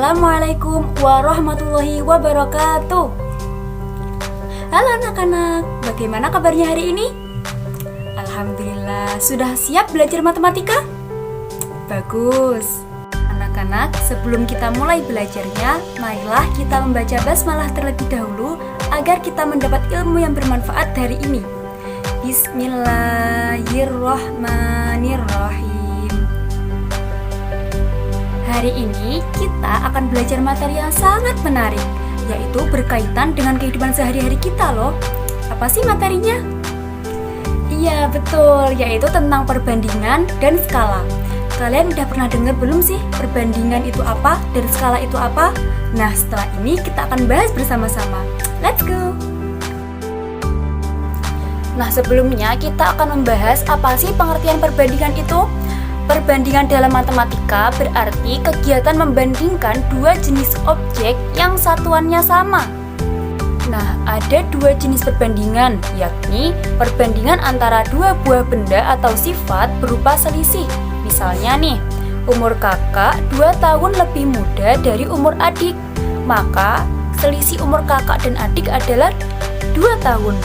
Assalamualaikum warahmatullahi wabarakatuh. Halo anak-anak, bagaimana kabarnya hari ini? Alhamdulillah, sudah siap belajar matematika? Bagus. Anak-anak, sebelum kita mulai belajarnya, marilah kita membaca basmalah terlebih dahulu agar kita mendapat ilmu yang bermanfaat dari ini. Bismillahirrahmanirrahim. Hari ini kita akan belajar materi yang sangat menarik, yaitu berkaitan dengan kehidupan sehari-hari kita loh. Apa sih materinya? Iya betul, yaitu tentang perbandingan dan skala. Kalian udah pernah dengar belum sih perbandingan itu apa dan skala itu apa? Nah setelah ini kita akan bahas bersama-sama. Let's go! Nah sebelumnya kita akan membahas apa sih pengertian perbandingan itu. Perbandingan dalam matematika berarti kegiatan membandingkan dua jenis objek yang satuannya sama. Nah, ada dua jenis perbandingan, yakni perbandingan antara dua buah benda atau sifat berupa selisih. Misalnya nih, umur kakak 2 tahun lebih muda dari umur adik, maka selisih umur kakak dan adik adalah 2 tahun.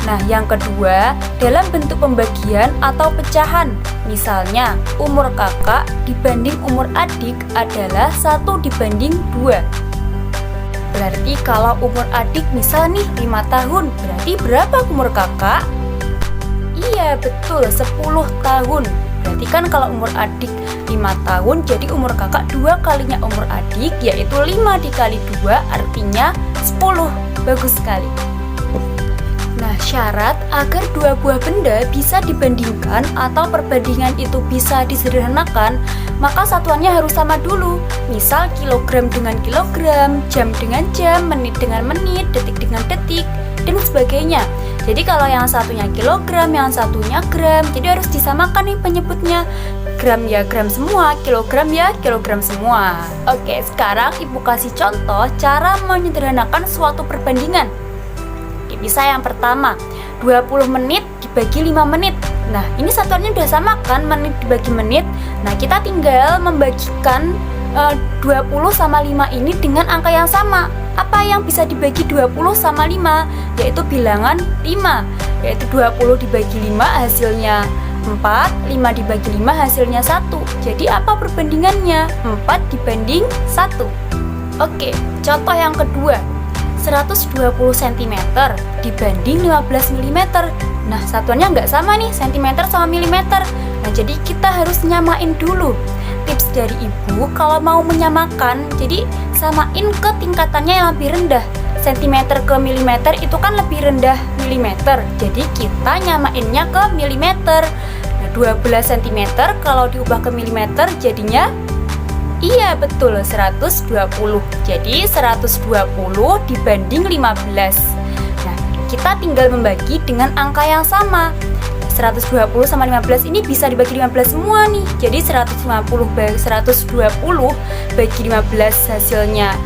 Nah, yang kedua, dalam bentuk pembagian atau pecahan. Misalnya, umur kakak dibanding umur adik adalah 1/2. Berarti kalau umur adik misal nih 5 tahun, berarti berapa umur kakak? Iya, betul, 10 tahun. Berarti kan kalau umur adik 5 tahun, jadi umur kakak 2 kalinya umur adik, yaitu 5 dikali 2 artinya 10. Bagus sekali. Nah, syarat agar dua buah benda bisa dibandingkan atau perbandingan itu bisa disederhanakan, maka satuannya harus sama dulu. Misal kilogram dengan kilogram, jam dengan jam, menit dengan menit, detik dengan detik, dan sebagainya. Jadi kalau yang satunya kilogram, yang satunya gram, jadi harus disamakan nih penyebutnya. Gram ya gram semua, kilogram ya kilogram semua. Oke, sekarang Ibu kasih contoh cara menyederhanakan suatu perbandingan. Bisa yang pertama, 20 menit dibagi 5 menit. Nah, ini satuannya udah sama kan, menit dibagi menit. Nah, kita tinggal membagikan 20 sama 5 ini dengan angka yang sama. Apa yang bisa dibagi 20 sama 5? Yaitu bilangan 5. Yaitu 20 dibagi 5 hasilnya 4, 5 dibagi 5 hasilnya 1. Jadi apa perbandingannya? 4 dibanding 1. Oke, contoh yang kedua. 120 cm dibanding 15 mm. Nah, satuannya nggak sama nih, cm sama milimeter. Nah, jadi kita harus nyamain dulu. Tips dari Ibu, kalau mau menyamakan, jadi samain ke tingkatannya yang lebih rendah. Cm ke milimeter itu kan lebih rendah milimeter. Jadi kita nyamainnya ke milimeter. Nah, 12 cm kalau diubah ke milimeter jadinya iya betul 120. Jadi 120 dibanding 15. Nah, kita tinggal membagi dengan angka yang sama. 120 sama 15 ini bisa dibagi 15 semua nih. Jadi 120 bagi 15 hasilnya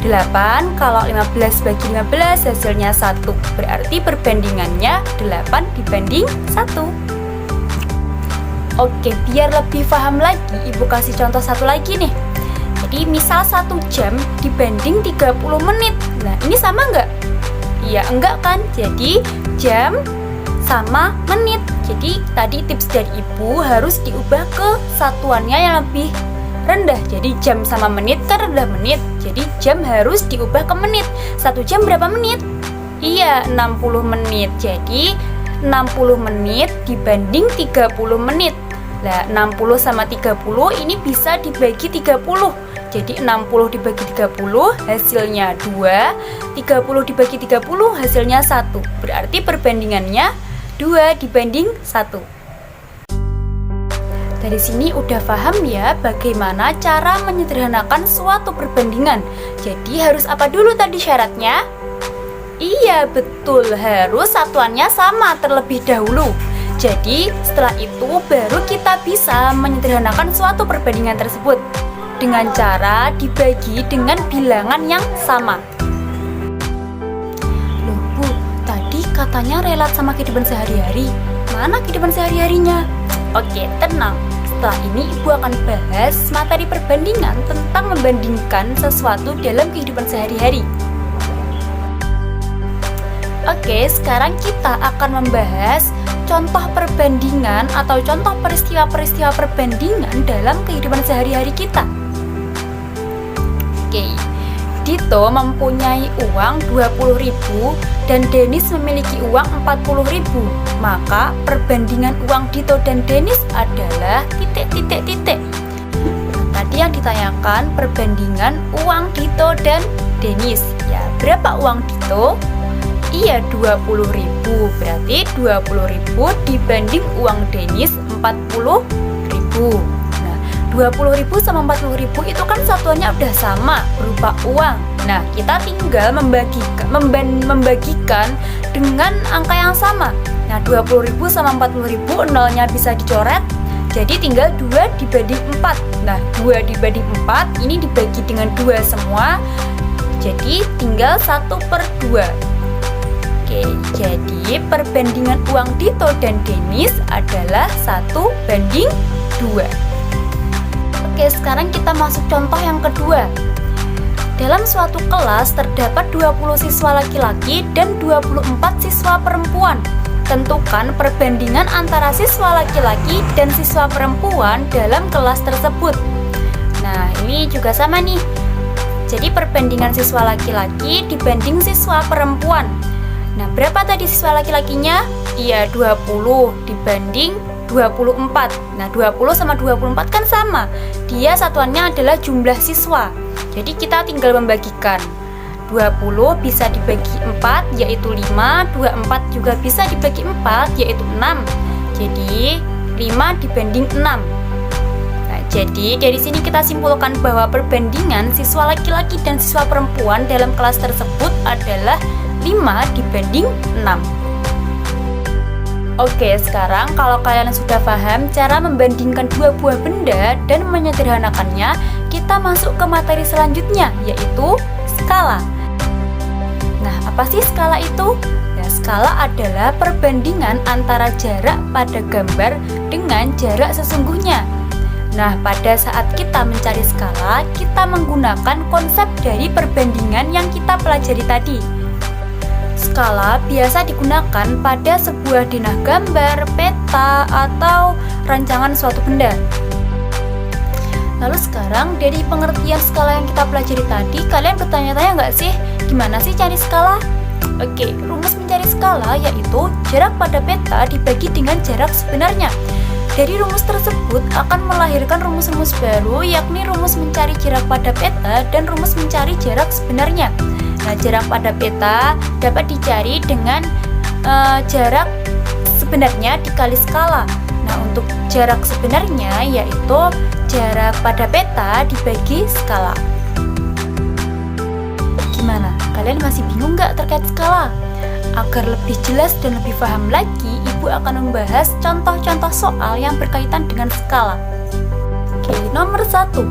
8. Kalau 15 bagi 15 hasilnya 1. Berarti perbandingannya 8 dibanding 1. Oke, biar lebih paham lagi, Ibu kasih contoh satu lagi nih. Jadi misal 1 jam dibanding 30 menit. Nah, ini sama nggak? Iya, enggak kan? Jadi jam sama menit. Jadi tadi tips dari Ibu harus diubah ke satuannya yang lebih rendah. Jadi jam sama menit kan rendah menit. Jadi jam harus diubah ke menit. 1 jam berapa menit? Iya, 60 menit. Jadi 60 menit dibanding 30 menit. Nah, 60 sama 30 ini bisa dibagi 30. Jadi 60 dibagi 30 hasilnya 2, 30 dibagi 30 hasilnya 1. Berarti perbandingannya 2 dibanding 1. Dari sini udah paham ya bagaimana cara menyederhanakan suatu perbandingan. Jadi harus apa dulu tadi syaratnya? Iya betul, harus satuannya sama terlebih dahulu. Jadi setelah itu baru kita bisa menyederhanakan suatu perbandingan tersebut dengan cara dibagi dengan bilangan yang sama. Loh Bu, tadi katanya relat sama kehidupan sehari-hari. Mana kehidupan sehari-harinya? Oke, tenang. setelah ini Ibu akan bahas materi perbandingan tentang membandingkan sesuatu dalam kehidupan sehari-hari. Oke, sekarang kita akan membahas contoh perbandingan atau contoh peristiwa-peristiwa perbandingan dalam kehidupan sehari-hari kita. Oke, Dito mempunyai uang 20.000 dan Denis memiliki uang 40.000. Maka perbandingan uang Dito dan Denis adalah titik. Tadi yang ditanyakan perbandingan uang Dito dan Denis. Ya, berapa uang Dito? Iya, 20.000. Berarti 20.000 dibanding uang Denis 40.000. Nah, 20.000 sama 40.000 itu kan satuannya udah sama berupa uang. Nah, kita tinggal membagikan dengan angka yang sama. Nah, 20.000 sama 40.000 nolnya bisa dicoret. Jadi tinggal 2 dibanding 4. Nah, 2 dibanding 4 ini dibagi dengan 2 semua. Jadi tinggal 1/2. Oke, jadi perbandingan uang Dito dan Denis adalah 1/2. Oke, sekarang kita masuk contoh yang kedua. Dalam suatu kelas terdapat 20 siswa laki-laki dan 24 siswa perempuan. Tentukan perbandingan antara siswa laki-laki dan siswa perempuan dalam kelas tersebut. Nah, ini juga sama nih. Jadi perbandingan siswa laki-laki dibanding siswa perempuan. Nah, berapa tadi siswa laki-lakinya? Iya, 20 dibanding 24. Nah, 20 sama 24 kan sama. Dia satuannya adalah jumlah siswa. Jadi kita tinggal membagikan. 20 bisa dibagi 4 yaitu 5, 24 juga bisa dibagi 4 yaitu 6. Jadi 5 dibanding 6. Nah, jadi dari sini kita simpulkan bahwa perbandingan siswa laki-laki dan siswa perempuan dalam kelas tersebut adalah 5 dibanding 6. Oke, sekarang kalau kalian sudah paham cara membandingkan dua buah benda dan menyederhanakannya, kita masuk ke materi selanjutnya, yaitu skala. Nah, apa sih skala itu? Nah, skala adalah perbandingan antara jarak pada gambar dengan jarak sesungguhnya. Nah, pada saat kita mencari skala, kita menggunakan konsep dari perbandingan yang kita pelajari tadi. Skala biasa digunakan pada sebuah denah gambar, peta, atau rancangan suatu benda. Lalu sekarang dari pengertian skala yang kita pelajari tadi, kalian bertanya-tanya nggak sih, gimana sih cari skala? Oke, rumus mencari skala yaitu jarak pada peta dibagi dengan jarak sebenarnya. Dari rumus tersebut akan melahirkan rumus-rumus baru, yakni rumus mencari jarak pada peta dan rumus mencari jarak sebenarnya. Nah, jarak pada peta dapat dicari dengan jarak sebenarnya dikali skala. Nah, untuk jarak sebenarnya yaitu jarak pada peta dibagi skala. Gimana? Kalian masih bingung nggak terkait skala? Agar lebih jelas dan lebih paham lagi, Ibu akan membahas contoh-contoh soal yang berkaitan dengan skala. Oke, nomor 1.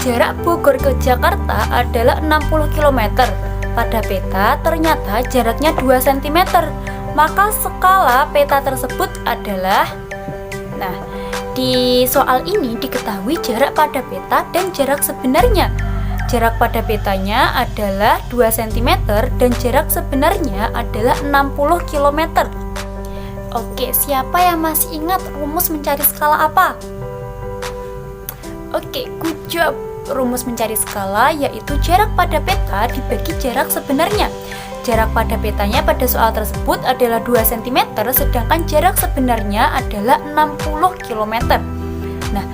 Jarak Bogor ke Jakarta adalah 60 km. Pada peta ternyata jaraknya 2 cm. Maka skala peta tersebut adalah... Nah, di soal ini diketahui jarak pada peta dan jarak sebenarnya. Jarak pada petanya adalah 2 cm dan jarak sebenarnya adalah 60 km. Oke, siapa yang masih ingat rumus mencari skala apa? Oke, good job. Rumus mencari skala yaitu jarak pada peta dibagi jarak sebenarnya. Jarak pada petanya pada soal tersebut adalah 2 cm, sedangkan jarak sebenarnya adalah 60 km. Nah,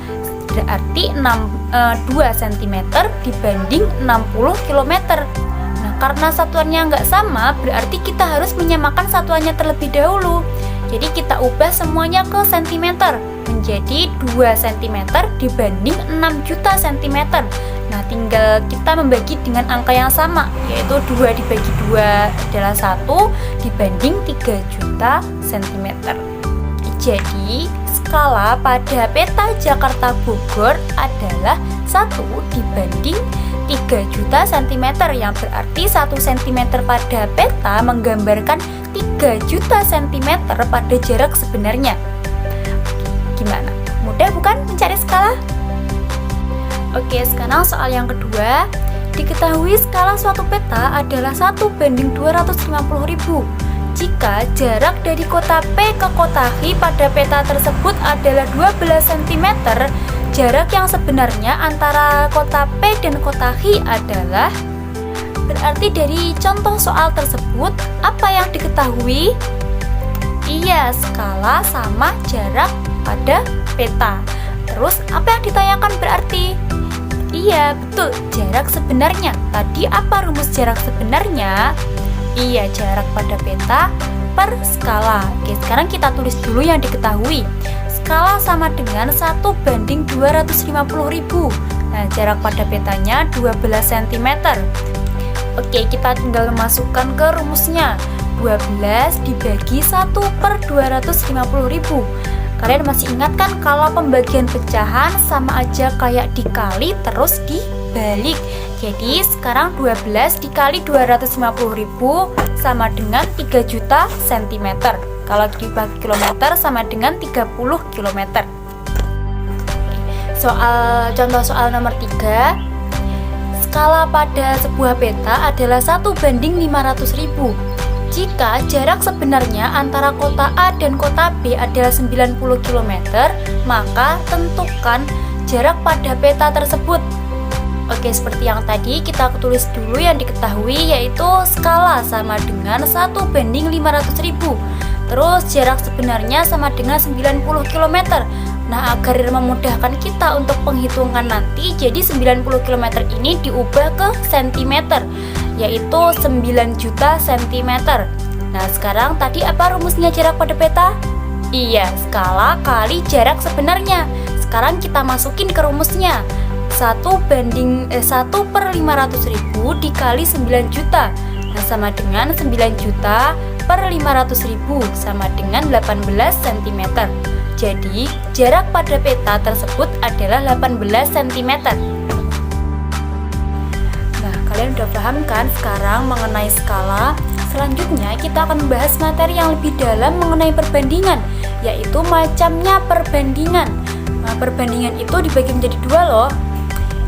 berarti 2 cm dibanding 60 km. Nah, karena satuannya nggak sama, berarti kita harus menyamakan satuannya terlebih dahulu. Jadi kita ubah semuanya ke cm, menjadi 2 cm dibanding 6 juta cm. Nah, tinggal kita membagi dengan angka yang sama, yaitu 2 dibagi 2 adalah 1 dibanding 3 juta cm. Jadi, skala pada peta Jakarta Bogor adalah 1 dibanding 3 juta cm, yang berarti 1 cm pada peta menggambarkan 3 juta cm pada jarak sebenarnya. Gimana? Mudah bukan mencari skala? Oke, sekarang soal yang kedua. Diketahui skala suatu peta adalah 1:250.000 jika jarak dari kota P ke kota H pada peta tersebut adalah 12 cm. Jarak yang sebenarnya antara kota P dan kota H adalah, berarti dari contoh soal tersebut apa yang diketahui? Iya, skala sama jarak pada peta. Terus apa yang ditanyakan berarti? Iya, betul, jarak sebenarnya. Tadi apa rumus jarak sebenarnya? Iya, jarak pada peta per skala. Oke, sekarang kita tulis dulu yang diketahui. Skala sama dengan 1:250.000. Nah, jarak pada petanya 12 cm. Oke, kita tinggal memasukkan ke rumusnya. 12 dibagi 1/250.000. Kalian masih ingat kan kalau pembagian pecahan sama aja kayak dikali terus dibalik. Jadi sekarang 12 dikali 250.000 sama dengan 3 juta cm. Kalau dibagi kilometer sama dengan 30 km. Contoh soal nomor 3. Skala pada sebuah peta adalah 1:500.000. Jika jarak sebenarnya antara kota A dan kota B adalah 90 km, maka tentukan jarak pada peta tersebut. Oke, seperti yang tadi kita tulis dulu yang diketahui, yaitu skala sama dengan 1:500.000. Terus jarak sebenarnya sama dengan 90 km. Nah, agar memudahkan kita untuk penghitungan nanti, jadi 90 km ini diubah ke cm, yaitu 9 juta cm. Nah, sekarang tadi apa rumusnya jarak pada peta? Iya, skala kali jarak sebenarnya. Sekarang kita masukin ke rumusnya. 1/500.000 dikali 9 juta. Nah, sama dengan 9 juta per 500.000 sama dengan 18 cm. Jadi, jarak pada peta tersebut adalah 18 cm. Nah, kalian udah paham kan sekarang mengenai skala? Selanjutnya kita akan membahas materi yang lebih dalam mengenai perbandingan, yaitu macamnya perbandingan. Nah, perbandingan itu dibagi menjadi dua loh,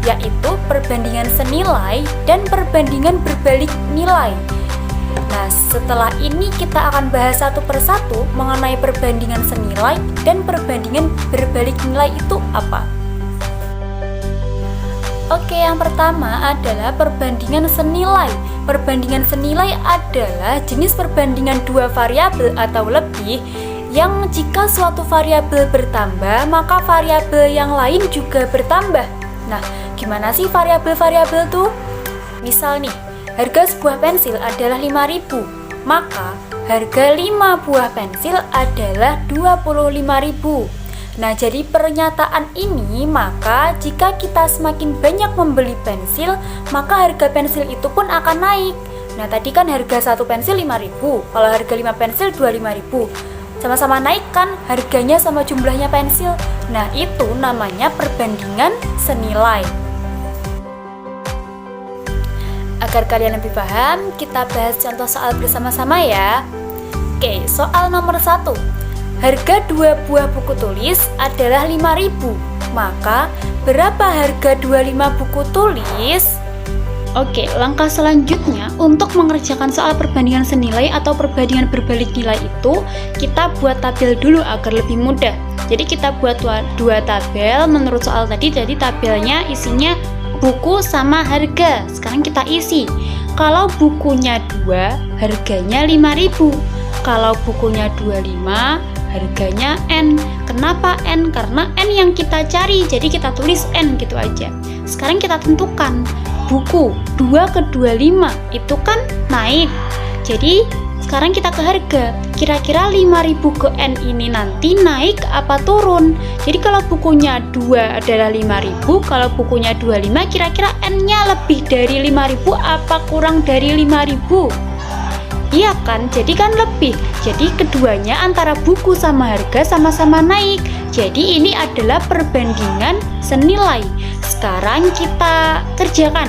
yaitu perbandingan senilai dan perbandingan berbalik nilai. Nah, setelah ini kita akan bahas satu persatu mengenai perbandingan senilai dan perbandingan berbalik nilai itu apa. Oke, yang pertama adalah perbandingan senilai. Perbandingan senilai adalah jenis perbandingan dua variabel atau lebih yang jika suatu variabel bertambah, maka variabel yang lain juga bertambah. Nah, gimana sih variabel-variabel tuh? Misal nih, harga sebuah pensil adalah 5.000, maka harga 5 buah pensil adalah 25.000. Nah, jadi pernyataan ini, maka jika kita semakin banyak membeli pensil, maka harga pensil itu pun akan naik. Nah, tadi kan harga satu pensil 5.000, kalau harga 5 pensil 25.000. Sama-sama naik kan harganya sama jumlahnya pensil. Nah, itu namanya perbandingan senilai. Agar kalian lebih paham, kita bahas contoh soal bersama-sama ya. Oke, soal nomor 1. Harga 2 buah buku tulis adalah 5.000, maka berapa harga 25 buku tulis? Oke, langkah selanjutnya untuk mengerjakan soal perbandingan senilai atau perbandingan berbalik nilai itu, kita buat tabel dulu agar lebih mudah. Jadi kita buat dua tabel menurut soal tadi. Jadi tabelnya isinya buku sama harga. Sekarang kita isi. Kalau bukunya 2, harganya 5.000. Kalau bukunya 25, harganya N. Kenapa N? Karena N yang kita cari, jadi kita tulis N gitu aja. Sekarang kita tentukan buku 2 ke 25 itu kan naik. Jadi sekarang kita ke harga. Kira-kira 5.000 ke N ini nanti naik apa turun? Jadi kalau bukunya 2 adalah 5.000, kalau bukunya 25 kira-kira N-nya lebih dari 5.000 apa kurang dari 5.000? Iya kan? Jadi kan lebih. Jadi keduanya antara buku sama harga sama-sama naik. Jadi ini adalah perbandingan senilai. Sekarang kita kerjakan.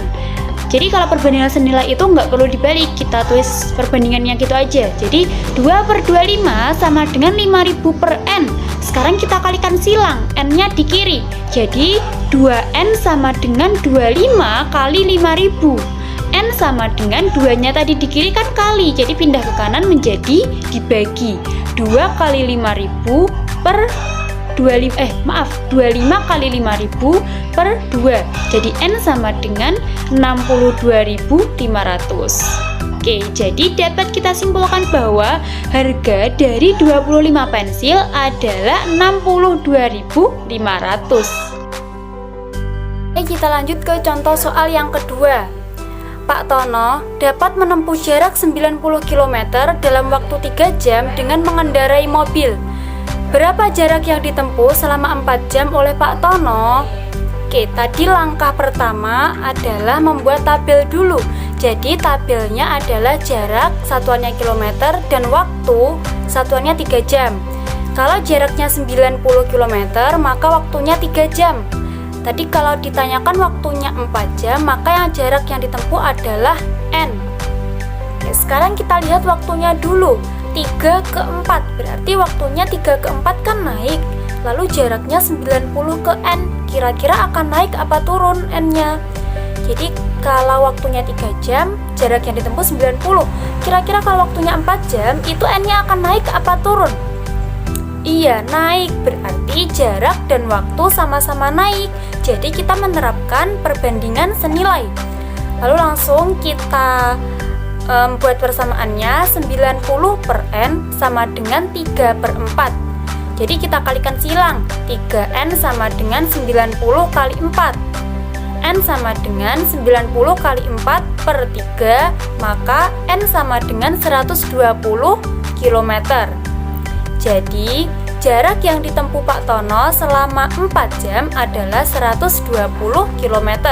Jadi kalau perbandingan senilai itu nggak perlu dibalik, kita tulis perbandingannya gitu aja. Jadi 2/25 sama dengan 5.000 per N. Sekarang kita kalikan silang, N-nya di kiri. Jadi 2N sama dengan 25 kali 5.000. N sama dengan 2-nya tadi di kiri kan kali, jadi pindah ke kanan menjadi dibagi. 2 kali 5.000 per 25 kali 5.000 per 2. Jadi N sama dengan 62.500. Oke, jadi dapat kita simpulkan bahwa harga dari 25 pensil adalah 62.500. Oke, kita lanjut ke contoh soal yang kedua. Pak Tono dapat menempuh jarak 90 km dalam waktu 3 jam dengan mengendarai mobil. Berapa jarak yang ditempuh selama 4 jam oleh Pak Tono? Oke, tadi langkah pertama adalah membuat tabel dulu. Jadi tabelnya adalah jarak satuannya kilometer dan waktu satuannya 3 jam. Kalau jaraknya 90 km maka waktunya 3 jam. Tadi kalau ditanyakan waktunya 4 jam maka yang jarak yang ditempuh adalah N. Oke, sekarang kita lihat waktunya dulu. 3 ke 4 berarti waktunya 3 ke 4 kan naik, lalu jaraknya 90 ke N, kira-kira akan naik apa turun N-nya? Jadi kalau waktunya 3 jam jarak yang ditempuh 90, kira-kira kalau waktunya 4 jam itu N-nya akan naik apa turun? Iya, naik, berarti jarak dan waktu sama-sama naik, jadi kita menerapkan perbandingan senilai. Lalu langsung kita buat persamaannya. 90 per N sama dengan 3 per 4. Jadi kita kalikan silang, 3N sama dengan 90 kali 4. N sama dengan 90 kali 4 per 3, maka N sama dengan 120 km. Jadi jarak yang ditempuh Pak Tono selama 4 jam adalah 120 km.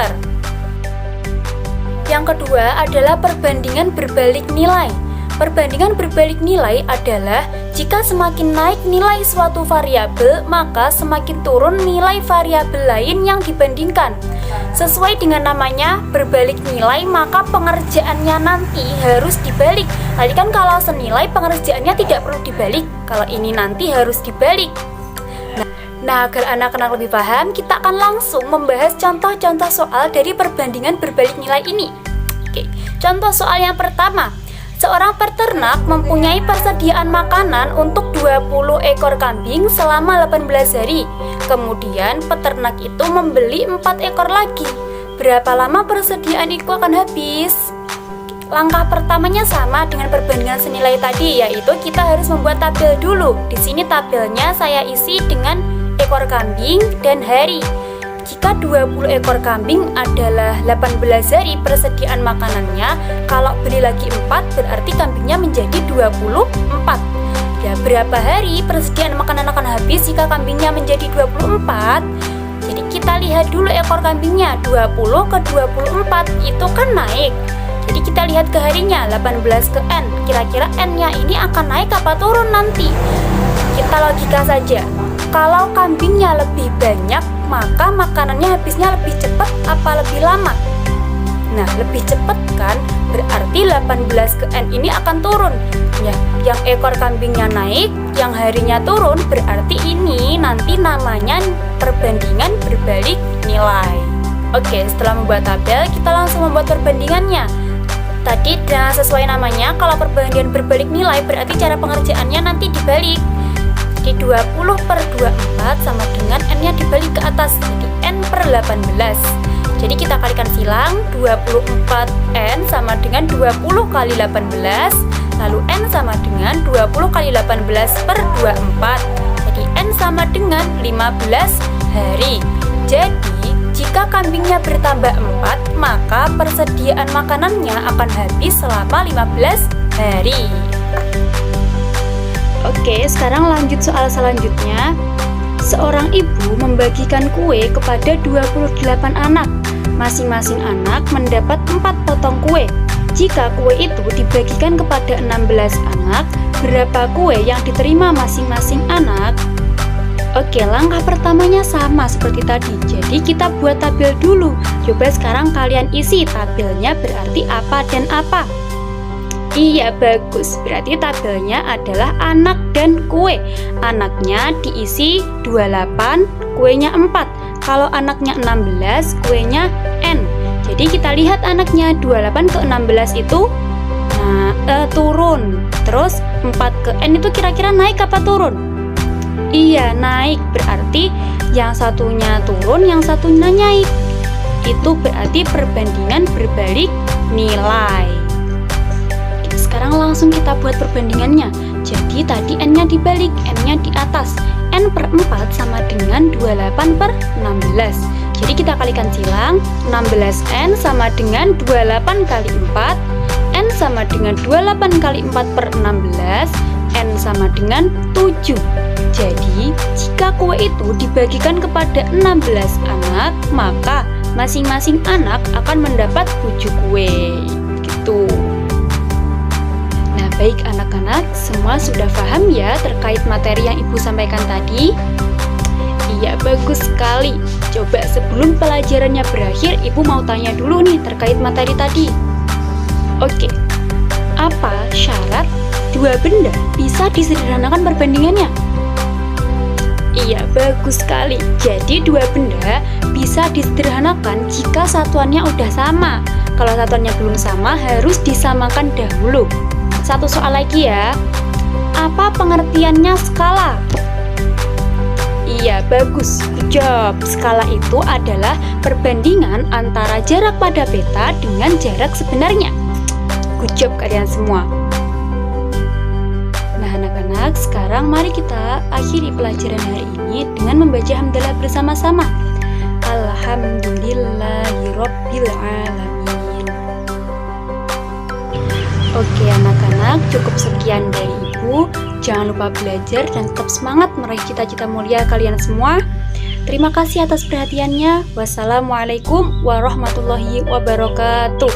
Yang kedua adalah perbandingan berbalik nilai. Perbandingan berbalik nilai adalah jika semakin naik nilai suatu variabel, maka semakin turun nilai variabel lain yang dibandingkan. Sesuai dengan namanya, berbalik nilai, maka pengerjaannya nanti harus dibalik. Tadi kan kalau senilai pengerjaannya tidak perlu dibalik, kalau ini nanti harus dibalik. Nah, agar anak-anak lebih paham, kita akan langsung membahas contoh-contoh soal dari perbandingan berbalik nilai ini. Oke, contoh soal yang pertama. Seorang peternak mempunyai persediaan makanan untuk 20 ekor kambing selama 18 hari. Kemudian peternak itu membeli 4 ekor lagi. Berapa lama persediaan itu akan habis? Langkah pertamanya sama dengan perbandingan senilai tadi, yaitu kita harus membuat tabel dulu. Di sini tabelnya saya isi dengan ekor kambing dan hari. Jika 20 ekor kambing adalah 18 hari persediaan makanannya, kalau beli lagi 4 berarti kambingnya menjadi 24. Ya, berapa hari persediaan makanan akan habis jika kambingnya menjadi 24? Jadi kita lihat dulu ekor kambingnya, 20 ke 24 itu kan naik. Jadi kita lihat ke harinya, 18 ke N. Kira-kira N-nya ini akan naik apa turun nanti? Kita logika saja. Kalau kambingnya lebih banyak, maka makanannya habisnya lebih cepat apa lebih lama? Nah, lebih cepat kan? Berarti 18 ke N ini akan turun. Ya, yang ekor kambingnya naik, yang harinya turun, berarti ini nanti namanya perbandingan berbalik nilai. Oke, setelah membuat tabel, kita langsung membuat perbandingannya. Tadi sesuai namanya, kalau perbandingan berbalik nilai berarti cara pengerjaannya nanti dibalik. Di 20 per 24 sama dengan N-nya dibalik ke atas, jadi N per 18. Jadi kita kalikan silang, 24N sama dengan 20 kali 18, lalu N sama dengan 20 kali 18 per 24. Jadi N sama dengan 15 hari. Jadi jika kambingnya bertambah 4, maka persediaan makanannya akan habis selama 15 hari. Oke, sekarang lanjut soal selanjutnya. Seorang ibu membagikan kue kepada 28 anak. Masing-masing anak mendapat 4 potong kue. Jika kue itu dibagikan kepada 16 anak, berapa kue yang diterima masing-masing anak? Oke, langkah pertamanya sama seperti tadi. Jadi kita buat tabel dulu. Coba sekarang kalian isi tabelnya berarti apa dan apa. Iya, bagus. Berarti tabelnya adalah anak dan kue. Anaknya diisi 28, kuenya 4. Kalau anaknya 16, kuenya N. Jadi kita lihat anaknya 28 ke 16 itu turun. Terus 4 ke N itu kira-kira naik apa turun? Iya, naik. Berarti yang satunya turun, yang satunya naik. Itu berarti perbandingan berbalik nilai. Sekarang langsung kita buat perbandingannya. Jadi tadi N-nya dibalik, M-nya di atas. N per 4 sama dengan 28 per 16. Jadi kita kalikan silang, 16N sama dengan 28 kali 4. N sama dengan 28 kali 4 per 16. N sama dengan 7. Jadi, jika kue itu dibagikan kepada 16 anak, maka masing-masing anak akan mendapat 7 kue. Gitu. Nah, baik anak-anak, semua sudah paham ya terkait materi yang Ibu sampaikan tadi? Iya, bagus sekali. Coba sebelum pelajarannya berakhir, Ibu mau tanya dulu nih terkait materi tadi. Oke, apa syarat dua benda bisa disederhanakan perbandingannya? Iya, bagus sekali. Jadi dua benda bisa disederhanakan jika satuannya udah sama. Kalau satuannya belum sama, harus disamakan dahulu. Satu soal lagi ya. Apa pengertiannya skala? Iya, bagus. Good job. Skala itu adalah perbandingan antara jarak pada peta dengan jarak sebenarnya. Good job kalian semua. Anak-anak, sekarang mari kita akhiri pelajaran hari ini dengan membaca hamdalah bersama-sama. Alhamdulillahirabbil alamin. Oke anak-anak, cukup sekian dari Ibu. Jangan lupa belajar dan tetap semangat meraih cita-cita mulia kalian semua. Terima kasih atas perhatiannya. Wassalamualaikum warahmatullahi wabarakatuh.